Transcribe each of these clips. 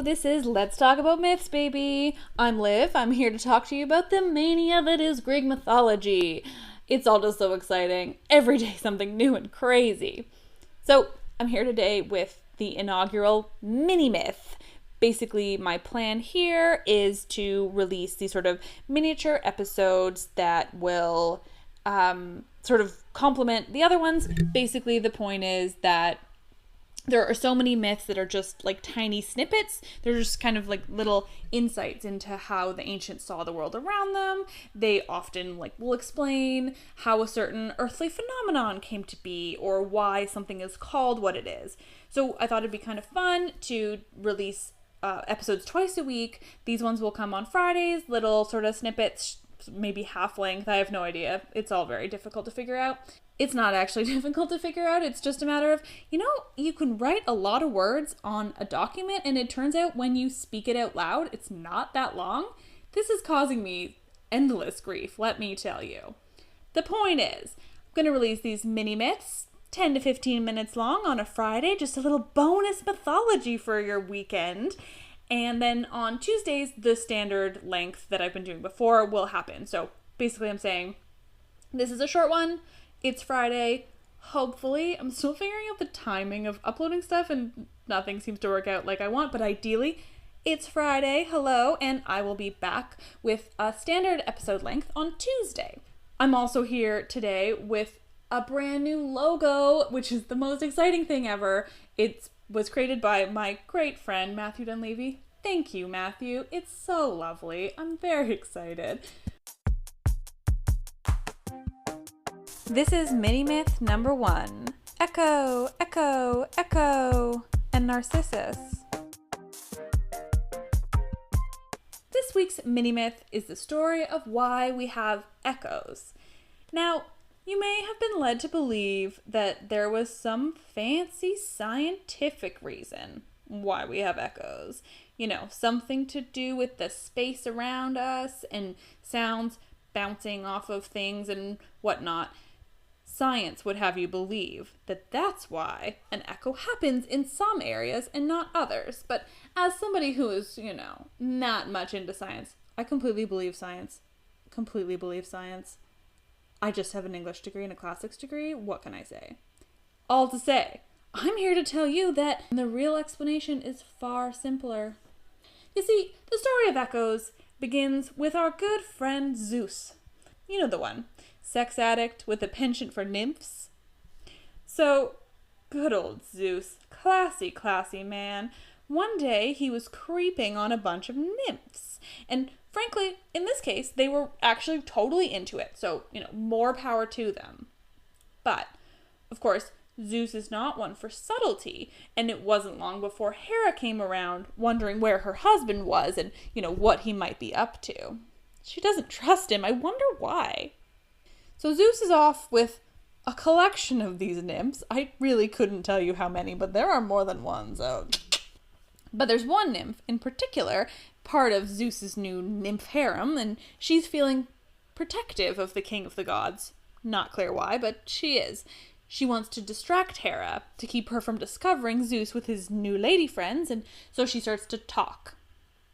this is Let's Talk About Myths, baby. I'm Liv. I'm here to talk to you about the mania that is Greek mythology. It's all just so exciting. Every day something new and crazy. So I'm here today with the inaugural mini myth. Basically, my plan here is to release these sort of miniature episodes that will sort of complement the other ones. Basically, the point is that there are so many myths that are just like tiny snippets. They're just kind of like little insights into how the ancients saw the world around them. They often will explain how a certain earthly phenomenon came to be or why something is called what it is. So I thought it'd be kind of fun to release episodes twice a week. These ones will come on Fridays, little sort of snippets, maybe half length. I have no idea. It's all very difficult to figure out. It's not actually difficult to figure out. It's just a matter of, you can write a lot of words on a document and it turns out when you speak it out loud, it's not that long. This is causing me endless grief, let me tell you. The point is, I'm going to release these mini myths, 10 to 15 minutes long on a Friday, just a little bonus mythology for your weekend. And then on Tuesdays, the standard length that I've been doing before will happen. So basically I'm saying, this is a short one. It's Friday. Hopefully, I'm still figuring out the timing of uploading stuff and nothing seems to work out like I want, but ideally, it's Friday. Hello, and I will be back with a standard episode length on Tuesday. I'm also here today with a brand new logo, which is the most exciting thing ever. It was created by my great friend, Matthew Dunleavy. Thank you, Matthew. It's so lovely. I'm very excited. This is mini myth number 1. Echo, echo, echo, and Narcissus. This week's mini myth is the story of why we have echoes. Now, you may have been led to believe that there was some fancy scientific reason why we have echoes. Something to do with the space around us and sounds bouncing off of things and whatnot. Science would have you believe that that's why an echo happens in some areas and not others. But as somebody who is, not much into science, I completely believe science. Completely believe science. I just have an English degree and a classics degree. What can I say? All to say, I'm here to tell you that the real explanation is far simpler. You see, the story of echoes begins with our good friend Zeus. You know the one. Sex addict with a penchant for nymphs. So, good old Zeus. Classy, classy man. One day, he was creeping on a bunch of nymphs. And frankly, in this case, they were actually totally into it. So, more power to them. But, of course, Zeus is not one for subtlety. And it wasn't long before Hera came around, wondering where her husband was and, what he might be up to. She doesn't trust him. I wonder why. So Zeus is off with a collection of these nymphs. I really couldn't tell you how many, but there are more than one, so. But there's one nymph in particular, part of Zeus's new nymph harem, and she's feeling protective of the king of the gods. Not clear why, but she is. She wants to distract Hera to keep her from discovering Zeus with his new lady friends, and so she starts to talk.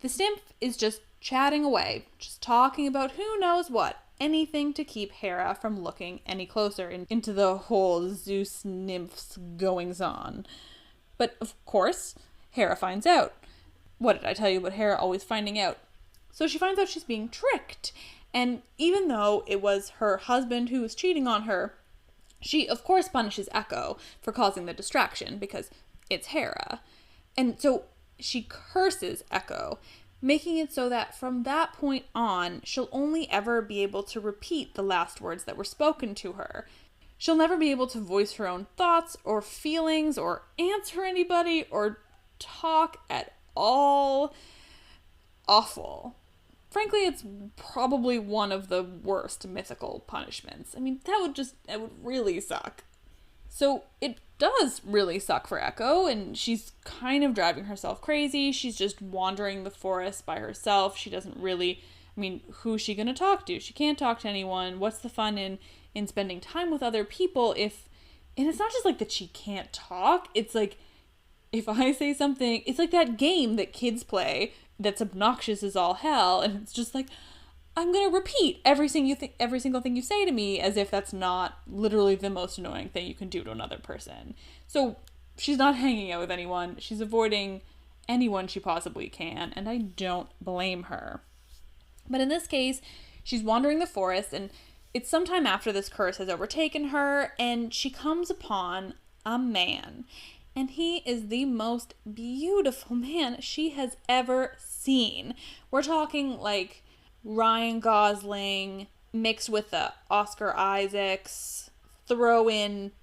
This nymph is just chatting away, just talking about who knows what. Anything to keep Hera from looking any closer into the whole Zeus nymphs goings on. But of course, Hera finds out. What did I tell you about Hera always finding out? So she finds out she's being tricked. And even though it was her husband who was cheating on her, she of course punishes Echo for causing the distraction because it's Hera. And so she curses Echo, making it so that from that point on, she'll only ever be able to repeat the last words that were spoken to her. She'll never be able to voice her own thoughts or feelings or answer anybody or talk at all. Awful. Frankly, it's probably one of the worst mythical punishments. I mean, that would really suck. So it does really suck for Echo, and she's kind of driving herself crazy. She's just wandering the forest by herself. She doesn't really, who's she going to talk to? She can't talk to anyone. What's the fun in spending time with other people and it's not just that she can't talk. It's if I say something, it's like that game that kids play that's obnoxious as all hell, and it's just like, I'm going to repeat every single thing you say to me, as if that's not literally the most annoying thing you can do to another person. So she's not hanging out with anyone. She's avoiding anyone she possibly can, and I don't blame her. But in this case, she's wandering the forest, and it's sometime after this curse has overtaken her, and she comes upon a man. And he is the most beautiful man she has ever seen. We're talking like Ryan Gosling mixed with the Oscar Isaacs. Throw in,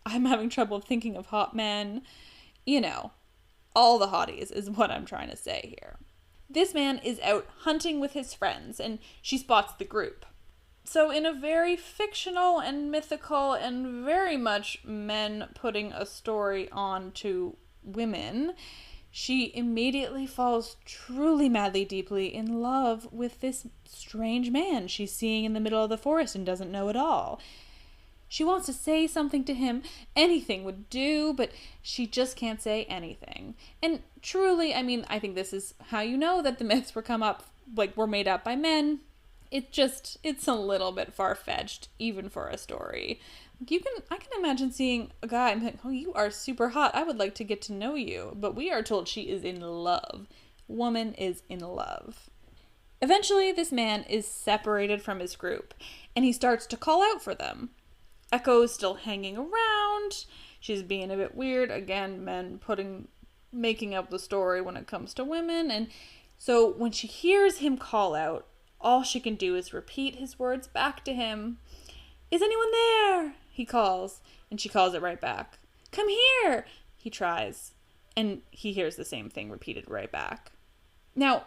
I'm having trouble thinking of hot men. You know, all the hotties is what I'm trying to say here. This man is out hunting with his friends, and she spots the group. So in a very fictional and mythical and very much men putting a story on to women, she immediately falls truly madly deeply in love with this strange man she's seeing in the middle of the forest and doesn't know at all. She wants to say something to him, anything would do, but she just can't say anything. And truly, I mean, I think this is how you know that the myths were made up by men. It's a little bit far-fetched, even for a story. I can imagine seeing a guy and think, oh, you are super hot, I would like to get to know you. But we are told she is in love. Woman is in love. Eventually, this man is separated from his group, and he starts to call out for them. Echo is still hanging around. She's being a bit weird. Again, men making up the story when it comes to women. And so when she hears him call out, all she can do is repeat his words back to him. Is anyone there? He calls, and she calls it right back. Come here, he tries, and he hears the same thing repeated right back. Now,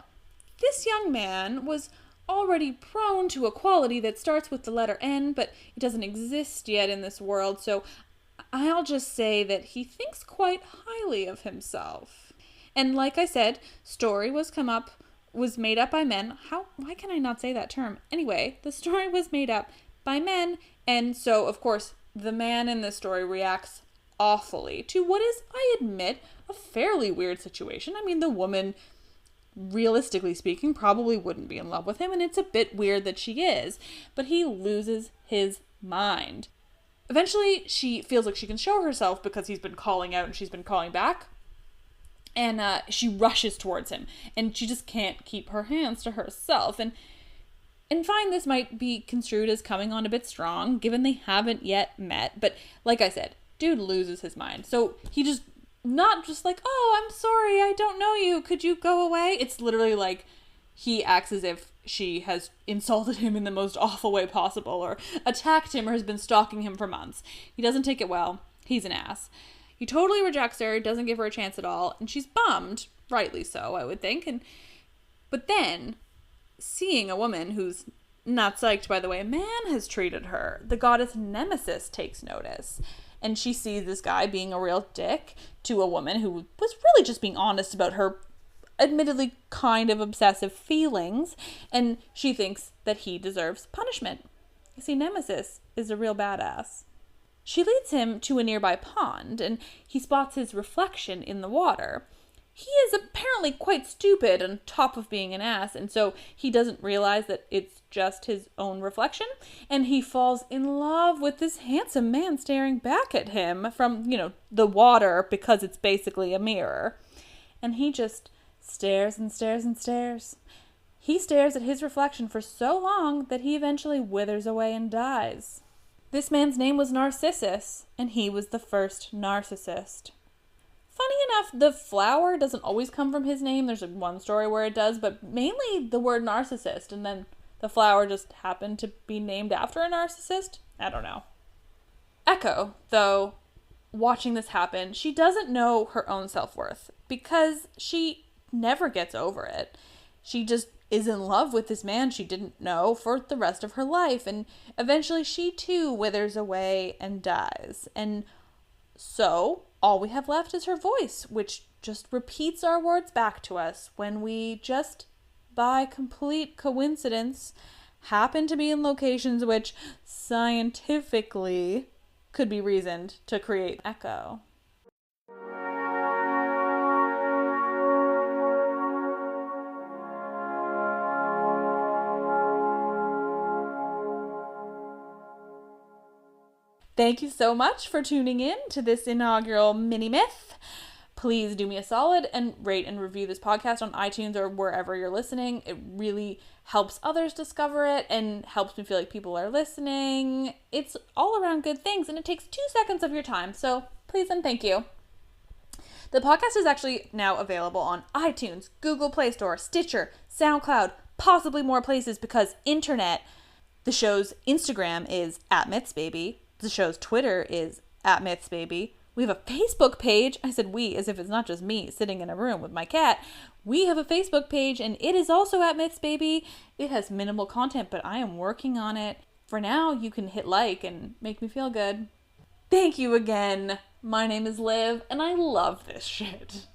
this young man was already prone to a quality that starts with the letter N, but it doesn't exist yet in this world, so I'll just say that he thinks quite highly of himself. And like I said, story was made up by men. Why can I not say that term? Anyway, the story was made up by men, and so, of course, the man in this story reacts awfully to what is, I admit, a fairly weird situation. I mean, the woman, realistically speaking, probably wouldn't be in love with him, and it's a bit weird that she is, but he loses his mind. Eventually, she feels like she can show herself because he's been calling out and she's been calling back. And she rushes towards him, and she just can't keep her hands to herself. And fine, this might be construed as coming on a bit strong, given they haven't yet met. But like I said, dude loses his mind. So he just, not just like, oh, I'm sorry, I don't know you, could you go away? It's literally like he acts as if she has insulted him in the most awful way possible, or attacked him, or has been stalking him for months. He doesn't take it well. He's an ass. He totally rejects her, doesn't give her a chance at all, and she's bummed, rightly so, I would think. But then, seeing a woman who's not psyched by the way a man has treated her, the goddess Nemesis takes notice. And she sees this guy being a real dick to a woman who was really just being honest about her admittedly kind of obsessive feelings, and she thinks that he deserves punishment. You see, Nemesis is a real badass. She leads him to a nearby pond, and he spots his reflection in the water. He is apparently quite stupid on top of being an ass, and so he doesn't realize that it's just his own reflection, and he falls in love with this handsome man staring back at him from, the water, because it's basically a mirror. And he just stares and stares and stares. He stares at his reflection for so long that he eventually withers away and dies. This man's name was Narcissus, and he was the first Narcissist. Funny enough, the flower doesn't always come from his name. There's one story where it does, but mainly the word narcissist, and then the flower just happened to be named after a narcissist. I don't know. Echo, though, watching this happen, she doesn't know her own self-worth because she never gets over it. She just is in love with this man she didn't know for the rest of her life, and eventually she too withers away and dies. And so all we have left is her voice, which just repeats our words back to us when we just, by complete coincidence, happen to be in locations which scientifically could be reasoned to create echo. Thank you so much for tuning in to this inaugural mini myth. Please do me a solid and rate and review this podcast on iTunes or wherever you're listening. It really helps others discover it and helps me feel like people are listening. It's all around good things, and it takes 2 seconds of your time. So please and thank you. The podcast is actually now available on iTunes, Google Play Store, Stitcher, SoundCloud, possibly more places because internet. The show's Instagram is @MythsBaby. The show's Twitter is @MythsBaby. We have a Facebook page. I said we as if it's not just me sitting in a room with my cat. We have a Facebook page, and it is also @MythsBaby. It has minimal content, but I am working on it. For now, you can hit like and make me feel good. Thank you again. My name is Liv, and I love this shit.